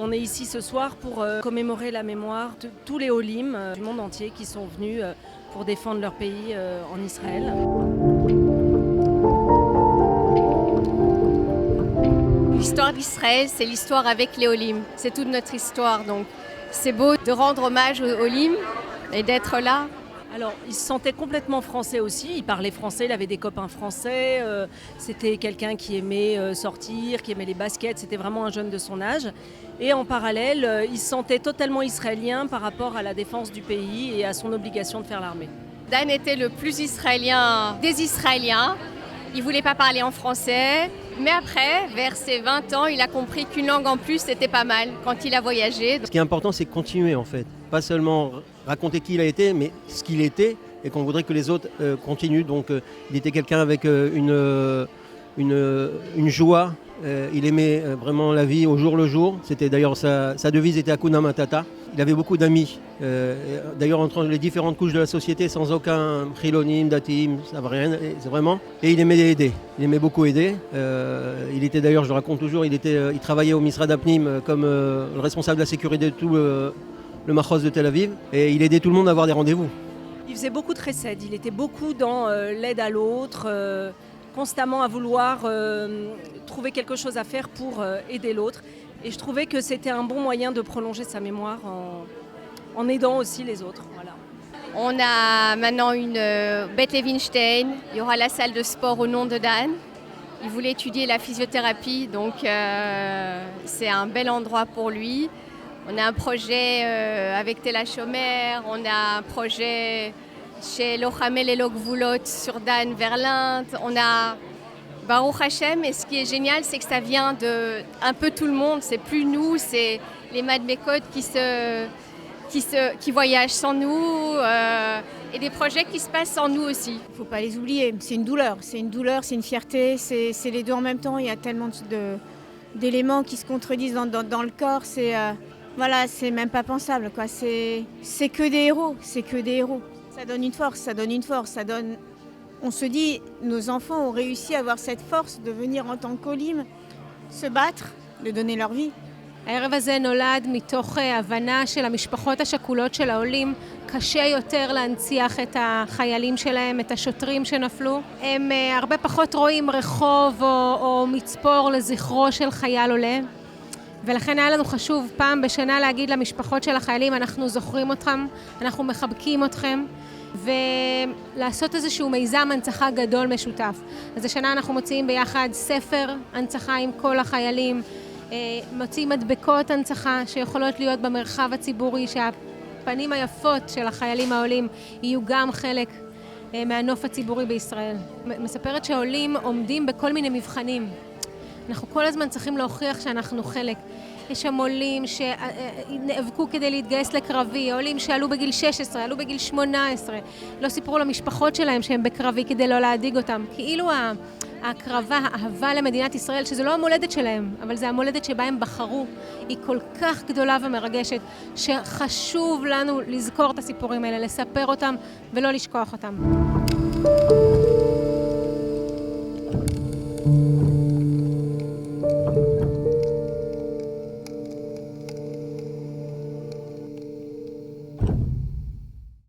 On est ici ce soir pour commémorer la mémoire de tous les Olim du monde entier qui sont venus pour défendre leur pays en Israël. L'histoire d'Israël, c'est l'histoire avec les Olim. C'est toute notre histoire. Donc c'est beau de rendre hommage aux Olim et d'être là. Alors, il se sentait complètement français aussi. Il parlait français, il avait des copains français. C'était quelqu'un qui aimait sortir, qui aimait les baskets. C'était vraiment un jeune de son âge. Et en parallèle, il se sentait totalement israélien par rapport à la défense du pays et à son obligation de faire l'armée. Dan était le plus israélien des Israéliens. Il ne voulait pas parler en français. Mais après, vers ses 20 ans, il a compris qu'une langue en plus, c'était pas mal quand il a voyagé. Ce qui est important, c'est de continuer en fait. Pas seulement raconter qui il a été, mais ce qu'il était et qu'on voudrait que les autres continuent. Donc il était quelqu'un avec une joie. Il aimait vraiment la vie au jour le jour. C'était d'ailleurs sa devise était Hakuna Matata. Il avait beaucoup d'amis. D'ailleurs entre les différentes couches de la société, sans aucun chilonim, datim, ça va rien. C'est vraiment. Et il aimait aider. Il aimait beaucoup aider. Il était d'ailleurs, je le raconte toujours, il travaillait au Misrad Apnim comme le responsable de la sécurité de tout le Machoz de Tel Aviv. Et il aidait tout le monde à avoir des rendez-vous. Il faisait beaucoup de chesed. Il était beaucoup dans l'aide à l'autre. Constamment à vouloir trouver quelque chose à faire pour aider l'autre. Et je trouvais que c'était un bon moyen de prolonger sa mémoire en aidant aussi les autres. Voilà. On a maintenant une Beth Levinstein. Il y aura la salle de sport au nom de Dan. Il voulait étudier la physiothérapie, donc c'est un bel endroit pour lui. On a un projet avec Tela Shomer, on a un projet chez Lochamel et Lokvulot sur Dan vers l'Inde. On a Baruch Hashem, et ce qui est génial, c'est que ça vient de un peu tout le monde. C'est plus nous, c'est les Madmekot qui voyagent sans nous et des projets qui se passent sans nous aussi. Il ne faut pas les oublier. C'est une douleur, c'est une fierté, c'est les deux en même temps. Il y a tellement d'éléments qui se contredisent dans le corps. C'est même pas pensable, quoi. C'est que des héros, Ça donne une force, On se dit, nos enfants ont réussi à avoir cette force de venir en tant qu'Olim, se battre, de donner leur vie. הערב הזה נולד מתוך הבנה של המשפחות השכולות של העולים. קשה יותר להנציח את החיילים שלהם, את השוטרים שנפלו. הם הרבה פחות רואים רחוב או מצפור לזכרו של חייל עולה. ולכן היה לנו חשוב פעם בשנה להגיד למשפחות של החיילים, אנחנו זוכרים אתכם, אנחנו מחבקים אתכם, ולעשות איזשהו מיזם הנצחה גדול משותף. אז השנה אנחנו מוציאים ביחד ספר הנצחה עם כל החיילים, מוציאים מדבקות הנצחה שיכולות להיות במרחב הציבורי, שהפנים היפות של החיילים העולים יהיו גם חלק מהנוף הציבורי בישראל. מספרת שהעולים עומדים בכל מיני מבחנים. אנחנו כל הזמן צריכים להוכיח שאנחנו חלק. יש שם עולים שנאבקו כדי להתגייס לקרבי, עולים שעלו בגיל 16, עלו בגיל 18, לא סיפרו למשפחות שלהם שהם בקרבי כדי לא להדיג אותם. כאילו ההקרבה, האהבה למדינת ישראל, שזה לא המולדת שלהם, אבל זה המולדת שבה הם בחרו, היא כל כך גדולה ומרגשת, שחשוב לנו לזכור את הסיפורים האלה, לספר אותם ולא לשכוח אותם.